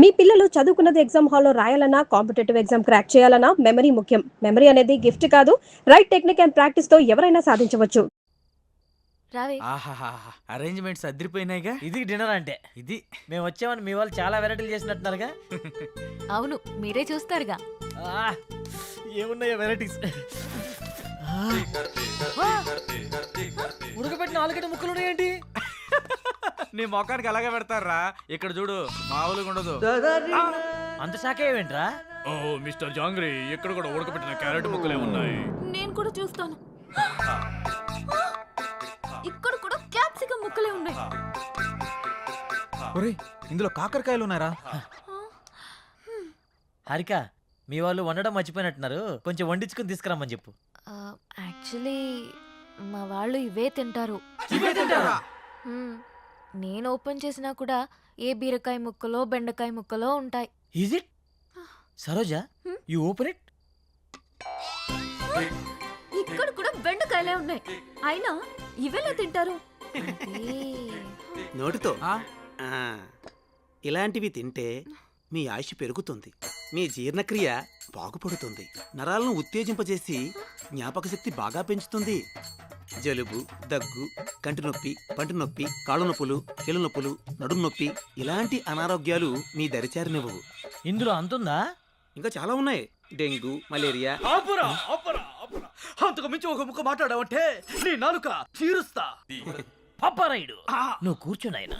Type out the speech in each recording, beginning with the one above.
మీ పిల్లలు చదువుకున్నది ఎగ్జామ్ హాల్లో రాయాలన్నా కాంపిటేటివ్ ఎగ్జామ్ క్రాక్ చేయాలన్నా మెమరీ ముఖ్యం. మెమరీ అనేది గిఫ్ట్ కాదు, రైట్ టెక్నిక్ అండ్ ప్రాక్టీస్ తో ఎవరైనా సాధించవచ్చు. రావే. ఆహాహా అరేంజ్మెంట్స్ అదిరిపోయినాయిగా. ఇది డిన్నర్ అంటే. ఇది మేము వచ్చామని మీ వాళ్ళు చాలా వెరైటీలు చేసినట్టున్నారుగా. అవును, మీరే చూస్తారుగా. ఆ, ఏమున్నాయో వెరైటీస్. ఉడకబెట్టిన ఆలుగడ్డ ముక్కలు ఉన్నాయేంటి? నీ మొఖానికి అలాగే పెడతారా. ఇక్కడ చూడు, మామూలుగా ఉండదు. అంత శాఖ ఏమేంట్రా? ఓ మిస్టర్ జాంగ్రీ, ఇక్కడ కూడా ఉడకబెట్టిన క్యారెట్ ముక్కలే ఉన్నాయి. నేను కూడా చూస్తాను. ఇక్కడ కూడా క్యాప్సికం ముక్కలే ఉన్నాయి. ఒరేయ్, ఇందులో కాకరకాయలు ఉన్నారా? హారిక, మీ వాళ్ళు వండడం మర్చిపోయినట్టున్నారు. కొంచెం వండించుకుని తీసుకురమ్మని చెప్పు. యాక్చువల్లీ మా వాళ్ళు ఇవే తింటారు. మ్మ్. నేను ఓపెన్ చేసినా కూడా ఏ బీరకాయ ముక్కలో బెండకాయ ముక్కలో ఉంటాయి. Is it? Saroja, you open it. ఇక్కడ కూడా బెండకాయలే ఉన్నాయి, అయినా ఇవేలా తింటారు? నోటితో ఇలాంటివి తింటే మీ ఆయుష్ పెరుగుతుంది, మీ జీర్ణక్రియ బాగుపడుతుంది, నరాలను ఉత్తేజింపజేసి జ్ఞాపక శక్తి బాగా పెంచుతుంది. జలుబు, దగ్గు, కంటి నొప్పి, పంటి నొప్పి, కాళ్ళ నొప్పులు, కీళ్ళ నొప్పులు, నడుము నొప్పి ఇలాంటి అనారోగ్యాలు మీ దరిచారినివ్వవు. ఇందులో అంతుందా? ఇంకా చాలా ఉన్నాయి. Dengue, malaria. అంతకు మించి ఒక ముక్క మాట్లాడావంటే నీ నాలుక చీరుస్తా. పప్పారాయుడు, నువ్వు కూర్చున్నాయన.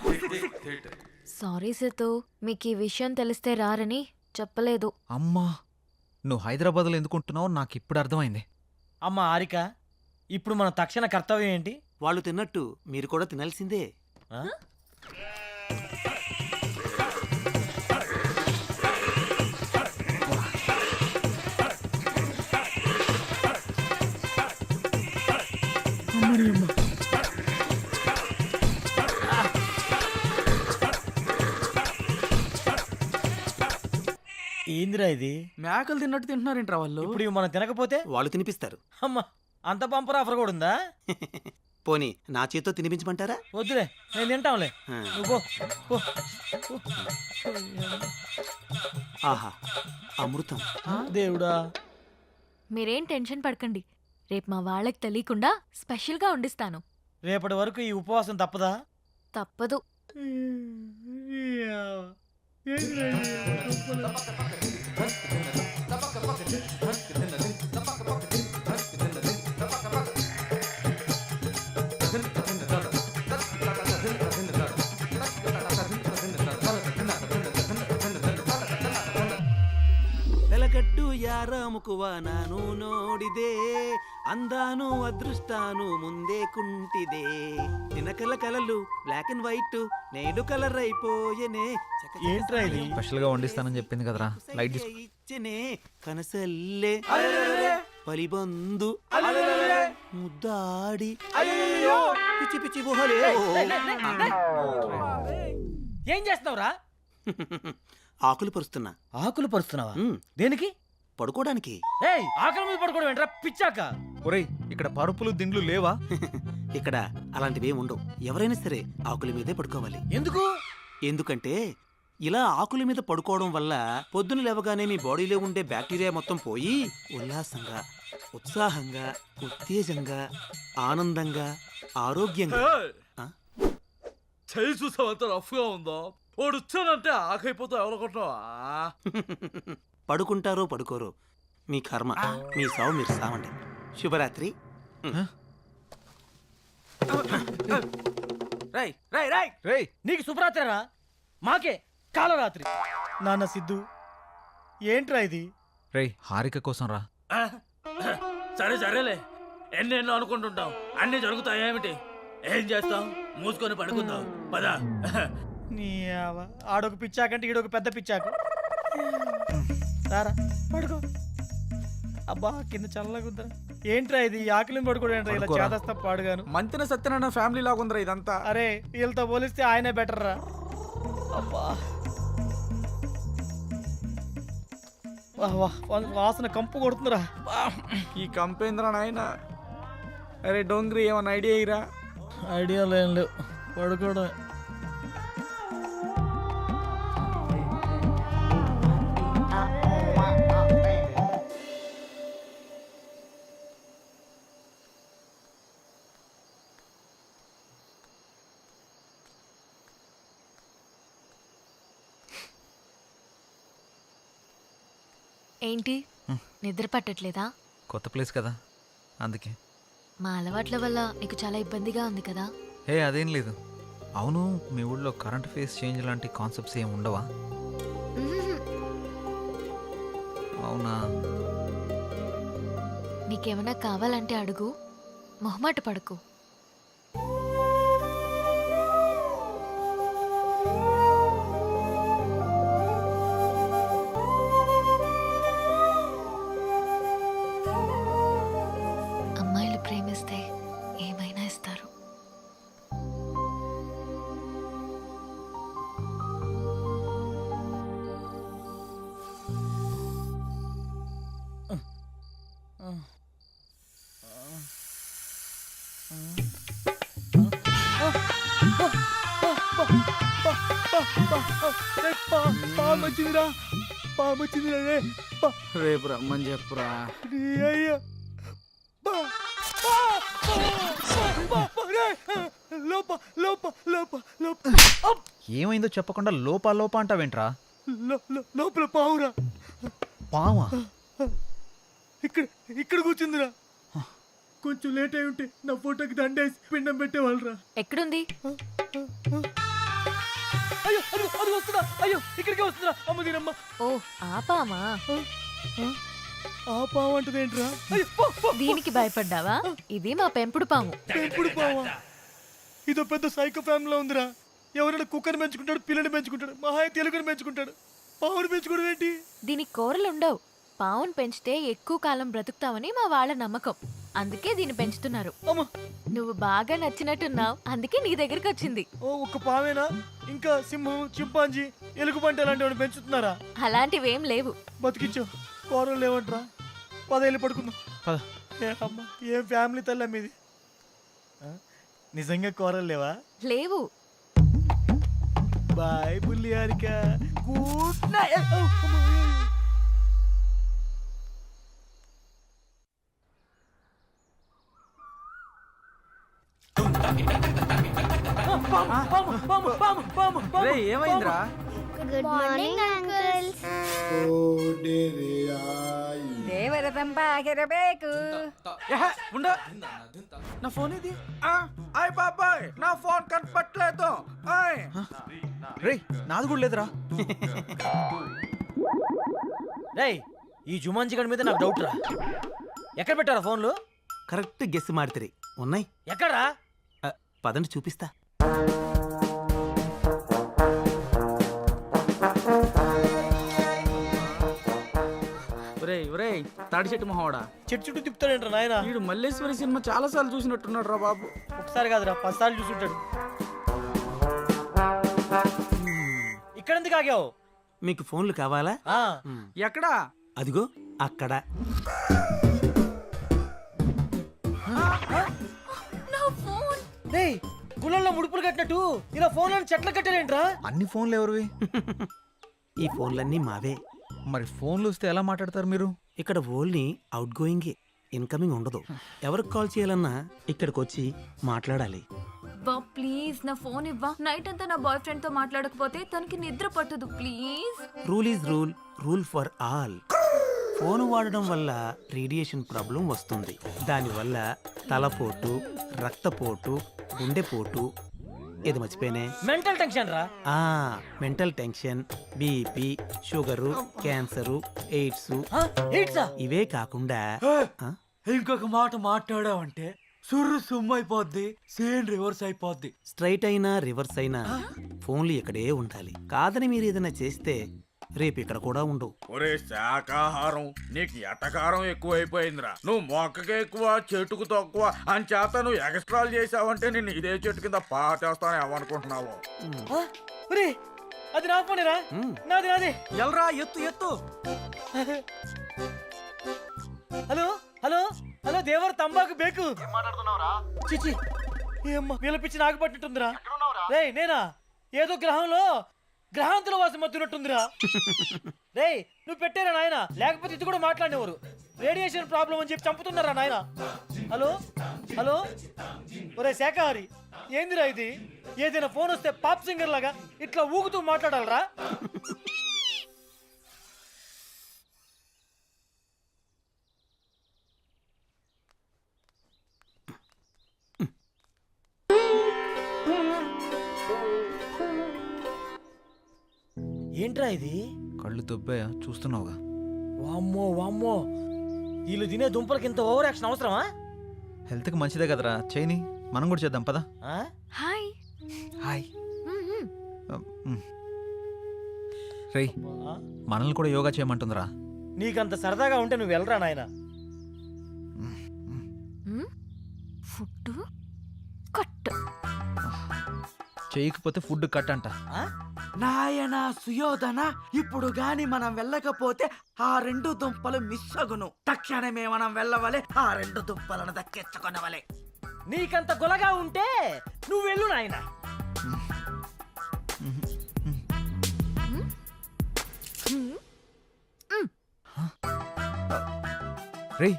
సారీ సేతు, మీకు ఈ విషయం తెలిస్తే రారని చెప్పలేదు. అమ్మా, నువ్వు హైదరాబాద్లో ఎందుకుంటున్నావు నాకు ఇప్పుడు అర్థమైంది. అమ్మ హారిక, ఇప్పుడు మన తక్షణ కర్తవ్యం ఏంటి? వాళ్ళు తిన్నట్టు మీరు కూడా తినాల్సిందే. ఆ? ఏందిరా ఇది? మేకలు తిన్నట్టు తింటున్నారేంట్రా వాళ్ళు? ఇప్పుడు ఇవి మనం తినకపోతే వాళ్ళు తినిపిస్తారు. అమ్మ, అంత బంపర్ ఆఫర్ కూడా ఉందా? పోనీ నా చేతితో తినిపించమంటారా? వద్దులే, నేను తింటాంలే. ఆ. నువ్వు పో. ఆహా, అమృతం. దేవుడా. మీరేం టెన్షన్ పడకండి, రేపు మా వాళ్ళకి తెలియకుండా స్పెషల్గా వండిస్తాను. రేపటి వరకు ఈ ఉపవాసం తప్పదా? తప్పదు. వెలకట్టు యారాముకువ నాను నోడిదే, అందాను అదృష్టాను ముందే కుంటిదే, తినకల కలలు బ్లాక్ అండ్ వైట్ నేడు కలర్ అయిపోయనే. ఏంట్రా ఇది? స్పెషల్ గా వండిస్తానని చెప్పింది కదరా, లైట్ తీసుకో. ఇచ్చనే కనసల్లే పలిబందు ముద్దాడి పిచ్చి పిచ్చి గుహలే. ఏం చేస్తున్నావురా? ఆకులు పరుస్తున్నా. ఆకులు పరుస్తున్నావా? ఉమ్, దేనికి? పడుకోవడానికి. ఏయ్, ఆకలి మీద పడుకోవడం ఏంట్రా పిచ్చాక? ఒరేయ్, ఇక్కడ పరుపులు దిండ్లు లేవా? ఇక్కడ అలాంటివి ఉండవు. ఎవరైనా సరే ఆకుల మీదే పడుకోవాలి. ఎందుకు? ఎందుకంటే ఇలా ఆకుల మీద పడుకోవడం వల్ల పొద్దున లేవగానే మీ బాడీలో ఉండే బ్యాక్టీరియా మొత్తం పోయి ఉల్లాసంగా, ఉత్సాహంగా, ఉత్తేజంగా, ఆనందంగా, ఆరోగ్యంగా. ఆ? చేయి చూసావంత రఫ్ గా ఉందో. వాడు వచ్చానంటే ఆకైపోతా ఎవరనుకుంటున్నావా? పడుకుంటారో పడుకోరో మీ కర్మ, మీ సావు మీరు సావండి. శుభరాత్రి. రై రై రై రేయ్, నీకు శుభరాత్రిరా, మాకే కాలరాత్రి. నాన్న సిద్ధు, ఏంట్రా ఇది? రేయ్, హారిక కోసం రా. సరే సరేలే, ఎన్నెన్నో అనుకుంటుంటాం, అన్ని జరుగుతాయేమిటి? ఏం చేస్తాం? మూసుకొని పడుకుందాం పదా. నీ ఆడొక పిచ్చాకంటే ఈడొక పెద్ద పిచ్చాకు. రారా పడుకో. అబ్బా, కింద చల్లగుందరా. ఏంట్రా ఇది? ఆకలిని పడుకోవడం ఏంట్రా? ఇలా పడుకోరా. చేదస్తా పాడుగాను. మంతిన సత్యనారాయణ ఫ్యామిలీ లాగుందిరా ఇదంతా. అరే, వీళ్ళతో పోలిస్తే ఆయనే బెటర్ రా. అబ్బా, వాసన కంపు కొడుతుందిరా. ఈ కంపేంద్ర నాయన. అరే డోంగ్రీ, ఏమన్నా ఐడియా ఇరా? ఐడియాలు ఏం లేవు, పడుకోవడం. ఏంటి నిద్ర పట్టట్లేదా? కొత్త ప్లేస్ కదా అందుకే. మా అలవాట్ల వల్ల నీకు చాలా ఇబ్బందిగా ఉంది కదా? అదేం లేదు. అవును, మీ ఊళ్ళో కరెంట్ ఫేస్ చేంజ్ లాంటి కాన్సెప్ట్స్ ఏమి ఉండవా? మ్మ్. అవునా? నీకేమైనా కావాలంటే అడుగు, మొహమాట పడకు. అమ్మాయిలు ప్రేమిస్తే ఏమైనా ఇస్తారు. పామొచ్చిందిరా, పామొచ్చిందిరా రే. రేపు రమ్మని చెప్పురా. అయ్యా లోప లోప లోప లోప ఏమైందో చెప్పకుండా లోపా లోపా అంటావేంట్రా? లోపల పావురా. పావా? ఇక్కడ ఇక్కడ కూర్చుందిరా. కొంచెం లేట్ అయి ఉంటే నా ఫోటోకి దండేసి పిండం పెట్టేవాళ్ళరా. ఎక్కడుంది? అయ్యో అది అది వస్తుందా? అయ్యో ఇక్కడికే వస్తుందా? అమ్మ దీనమ్మ. ఓ ఆపామా? ఆ పాము అంటదేంట్రా? అయ్యో పో, పో. దీనికి భయపడ్డావా? ఇది మా పెంపుడు పాము. పెంపుడు పావా? ఇదో పెద్ద సైకో ఫ్యామిలీలో ఉందిరా. ఎవరైనా కుక్కని పెంచుకుంటాడు, పిల్లని పెంచుకుంటాడు, మహాయ తెలుగుని పెంచుకుంటాడు. పావుని పెంచుకోవడం ఏంటి? దీనికి కూరలు ఉండవు. పావును పెంచితే ఎక్కువ కాలం బ్రతుకుతావని మా వాళ్ళ నమ్మకం. అందుకే దీన్ని పెంచుతున్నారు. అమ్మ నువ్వు బాగా నచ్చినట్టున్నావు, అందుకే నీ దగ్గరికి వచ్చింది. ఓ ఒక్క పావేనా? ఇంకా సింహం, చింపాంజీ, ఎలుగుబంటి అలాంటివి పెంచుతున్నారా? అలాంటివేం లేవు. బతికించు. కూరలు లేవంట్రా. 10 ఏళ్ళు పడుకుందాం. పద. ఏ అమ్మ, ఏం ఫ్యామిలీ తల్లి మీది. నిజంగా కూరలు లేవా? లేవు. బాయ్ బుల్లి హారిక. Good night. రేయ్, ఏమైందిరా? Good morning uncles. ದೇವರ ತಂಪಾಗಿರಬೇಕು. ఏహే, ఉండు. నా ఫోన్ ఇది. అయ్ బాబాయ్, నా ఫోన్ కనపట్లేదు. రే, నాది కూడా లేదురా. రేయ్, ఈ జుమాన్జీ గడి మీద నాకు డౌట్ రా. ఎక్కడ పెట్టారా ఫోన్లు? కరెక్ట్ గెస్ మాడితే ఉన్నాయి. ఎక్కడా? పదండి చూపిస్తా. ఒరేయ్ తాడి చెట్టు మొహవాడా, చెట్టు చుట్టూ తిప్పుతాడేంట్రా నాయన? వీడు మల్లేశ్వరి సినిమా చాలా సార్లు చూసినట్టున్నాడు రా బాబు. ఒకసారి కాదురా, 10 సార్లు చూసుంటాడు. ఇక్కడ ఎందుకు ఆగావు? మీకు ఫోన్లు కావాలా? ఆ, ఎక్కడా? అదిగో అక్కడ. రేయ్, గుళ్ళల్లో ముడుపులు కట్టినట్టు ఇలా ఫోన్లను చెట్లు కట్టారేంట్రా? అన్ని ఫోన్లు ఎవరివి? ఈ ఫోన్లన్నీ మావే. మరి ఫోన్లు వస్తే ఎలా మాట్లాడతారు మీరు? ఇక్కడ ఓన్లీ అవుట్ గోయింగ్, ఇన్కమింగ్ ఉండదు. ఎవరికి కాల్ చేయాలన్నా ఇక్కడికి వచ్చి మాట్లాడాలి. బా ప్లీజ్ నా ఫోన్ ఇవ్వా. నైట్ అంతా నా బాయ్ ఫ్రెండ్ తో మాట్లాడకపోతే తనకి నిద్ర పట్టదు. Please. Rule is rule, rule for all. Phone వాడడం వల్ల రేడియేషన్ ప్రాబ్లం వస్తుంది. దానివల్ల తలపోటు, రక్తపోటు, గుండెపోటు, ఏది మర్చిపోయినే, మెంటల్ టెన్షన్ రా. Mental tension, BP, sugar, cancer, AIDS, ఎయిడ్సా? ఇవే కాకుండా ఇంకొక మాట మాట్లాడావంటే సుర్రు సుమ్మైపోద్ది, సేన్ రివర్స్ అయిపోద్ది. స్ట్రైట్ అయినా రివర్స్ అయినా ఫోన్లు ఇక్కడే ఉండాలి. కాదని మీరు ఏదైనా చేస్తే రేపు ఇక్కడ కూడా ఉండవు. ఒరే శాకాహారం, నీకు ఎటకారం ఎక్కువైపోయిందిరా. నువ్వు మొక్కకి ఎక్కువ, చెట్టుకు తక్కువ అని చేత నువ్వు ఎక్స్ట్రాలు చేసావంటే నేను ఇదే చెట్టు కింద పాటేస్తాను ఏమనుకుంటున్నావు? ఒరేయ్, అది నా ఫోనేరా. నాది నాది. ఎల్రా, ఎత్తు ఎత్తు. హలో హలో హలో, దేవర తంబాకు బేకు. చిచి, ఏమ్మా వీళ్ళ పిచ్చి నాకు పట్టినట్టుందిరా. రేయ్, నేనా? ఏదో గ్రహంలో గ్రహాంతుల వాసం మత్తున్నట్టుందిరా. రేయ్, నువ్వు పెట్టారా నాయన? లేకపోతే ఇది కూడా మాట్లాడేవారు. రేడియేషన్ ప్రాబ్లం అని చెప్పి చంపుతున్నారా నాయన? హలో హలో, ఒరే శాఖాహారి, ఏందిరా ఇది? ఏదైనా ఫోన్ వస్తే పాప్ సింగర్ లాగా ఇట్లా ఊగుతూ మాట్లాడాలరా? ఏంట్రా ఇది? కళ్ళు దొబ్బాయా చూస్తున్నావుగా. వామ్మో వామ్మో, వీళ్ళు తినే దుంపలకి ఇంత ఓవర్ యాక్షన్ అవసరమా? హెల్త్కి మంచిదే కదరా, చేయని. మనం కూడా చేద్దాం పదా. ఆ? హాయ్. హాయ్. రేయ్, మనల్ని కూడా యోగా చేయమంటుందిరా. నీకంత సరదాగా ఉంటే నువ్వు వెళ్ళరా నాయన. Food cut. చేయకపోతే ఫుడ్ కట్ అంట. నాయన సుయోధన, ఇప్పుడు గాని మనం వెళ్ళకపోతే ఆ 2 దుంపలు మిస్ అగును. తక్షణమే మనం వెళ్ళవలే, ఆ 2 దుంపలను దక్కించుకొనవలే. నీకంత గులగా ఉంటే నువ్వు వెళ్ళు నాయన. రేయ్,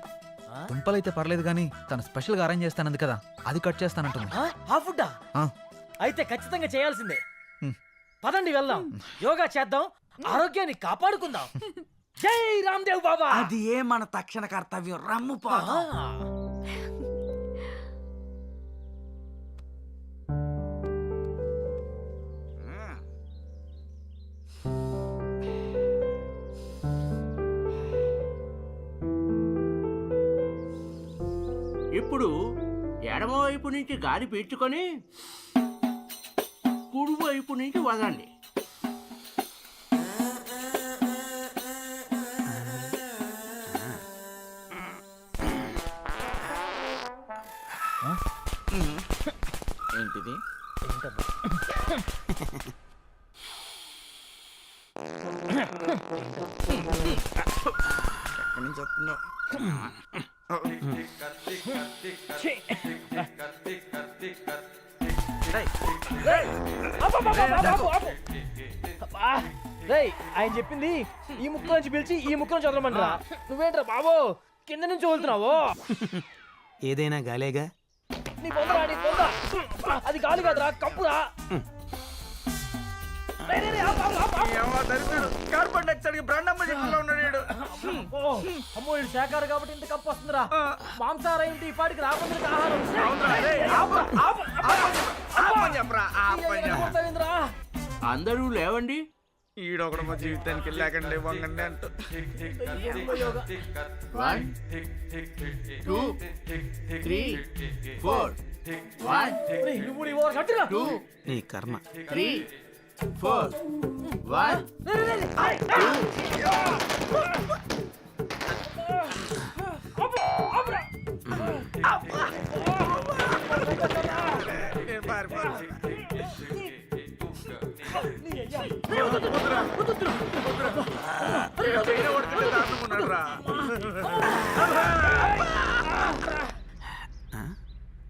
దుంపలైతే పర్లేదు కానీ తను స్పెషల్గా అరేంజ్ చేస్తానంది కదా, అది కట్ చేస్తానంటుంది. ఆ ఫుడ్డా? అయితే ఖచ్చితంగా చేయాల్సిందే. పదండి వెళ్దాం, యోగా చేద్దాం, ఆరోగ్యాన్ని కాపాడుకుందాం. జై రామ్దేవ్ బాబా. అది ఏ మన తక్షణ కర్తవ్యం. రమ్ము పోదాం. ఇప్పుడు ఎడమవైపు నుంచి గాలి పీల్చుకొని కుడివైపు నుంచి వదండి. ఏంటిది? ఎక్కడి నుంచి వస్తుందో. ఆయన చెప్పింది ఈ ముక్క నుంచి పిలిచి ఈ ముక్క నుంచి చదవమంటారా? నువ్వేంట్రా బాబు కింద నుంచి వదులుతున్నావు? ఏదైనా గాలేగా. నీ పొందరా, నీ పొంద. అది గాలి కాదురా, కప్పురా. కార్బన్ డైఆక్సైడ్ బ్రాండ్ ఉన్నాడు. అమ్మో, ఇది శాఖారు కాబట్టి ఇంత కప్పు వస్తుందిరా. మాంసాహారం ఏంటి ఈ పాటికి రాబందులకు ఆహారం. అందరూ లేవండి. ఈడొకడు మా జీవితానికి లేకండి వంగండి అంటూ. 1 2 3 4 1 2 నీ కర్మ. 3 4 1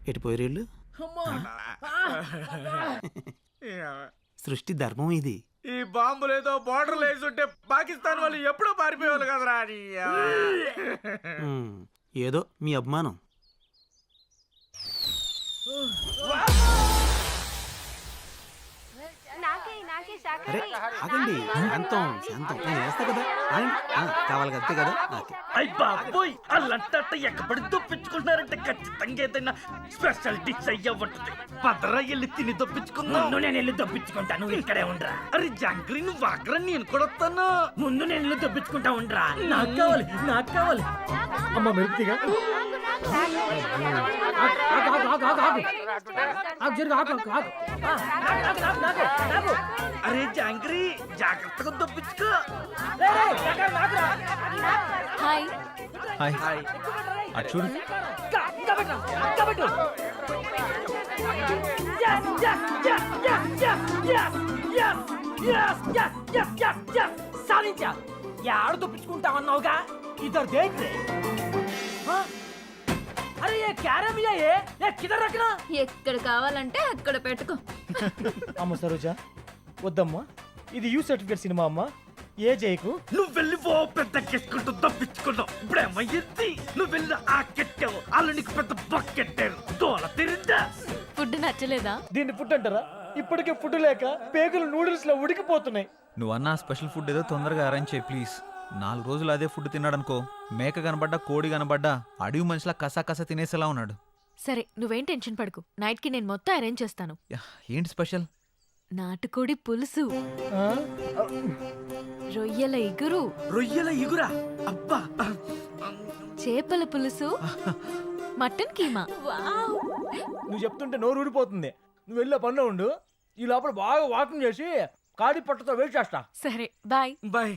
ఎటు పోయేళ్ళు? సృష్టి ధర్మం ఇది. ఈ బాంబులేదో బార్డర్ లేసుంటే పాకిస్తాన్ వాళ్ళు ఎప్పుడో పారిపోయేవాళ్ళు కదరా. ఏదో మీ అభిమానం. అరే ఆగండి, శాంతం శాంతం. నేను వేస్తా కదా, కావాలి అంతే కదా. బాబోయ్, అల్లంటే ఎక్కబడి దొప్పించుకుంటున్నారంటే ఖచ్చితంగా ఏదైనా స్పెషల్ డిష్ అయ్యా ఉంటుంది. పదరా వెళ్ళి తిని దొప్పించుకుందాం. నేను వెళ్ళి దొప్పించుకుంటాను, నువ్వు ఇక్కడే ఉండరా. అరే జాంగ్రీ, నువ్వు వాకరా, నేను కూడా వస్తాను. ముందు నేను వెళ్ళి దొప్పించుకుంటా ఉండరా. నాకు కావాలి, నాకు కావాలి. అమ్మ మెరుపుగా. అరే జాంగ్రీ, జాగ్రత్తగా దొప్పించుకో. హాయ్. Hi hi. అటు చూడు. సాధించా. యాడ దొప్పించుకుంటా అన్నావుగా, ఇద్దరు దేక్రే. అరే ఏ క్యారమియా ఏ కిదర్ రఖనా. ఎక్కడ కావాలంటే అక్కడ పెట్టుకో. అమ్మ సరోజా, వద్దమ్మా, ఇది యూ సర్టిఫికేట్ సినిమా అమ్మా. ఏ చేయకు. నువ్వు వెళ్ళి ఓ పెద్ద కెట్టుకుంటూ తప్పించుకున్నావు. ఇప్పుడేమయ్యింది? నువ్వు వెళ్ళి ఆ కెట్టావు, వాళ్ళు నీకు పెద్ద బకెట్టారు. దోల తిరిందా? ఫుడ్ నచ్చలేదా? దీన్ని ఫుడ్ అంటారా? ఇప్పటికే ఫుడ్ లేక పేగులు నూడిల్స్ లో ఉడికిపోతున్నాయి. నువ్వు అన్న స్పెషల్ ఫుడ్ ఏదో తొందరగా అరేంజ్ చేయి ప్లీజ్. 4 రోజులు అదే ఫుడ్ తిన్నాడనుకో, మేక కనబడ్డా కోడి కనబడ్డా అడవి మనిషిలా కసా కసా తినేసేలా ఉన్నాడు. సరే, నువ్వేం టెన్షన్ పడకు. నైట్కి నేను మొత్తం అరేంజ్ చేస్తాను. ఏంటి స్పెషల్? నాటుకోడి పులుసు, ఆ? రొయ్యల ఇగురు, రొయ్యల ఇగురా అబ్బా చేపల పులుసు, మటన్ కీమా. నువ్వు చెప్తుంటే నోరు ఊడిపోతుంది. నువ్వు వెళ్ళే పనిలో ఉండు. ఈ లోపల బాగా వాకింగ్ చేసి కాడి పట్టుతో వెయిట్ చేస్తా. సరే బాయ్. బాయ్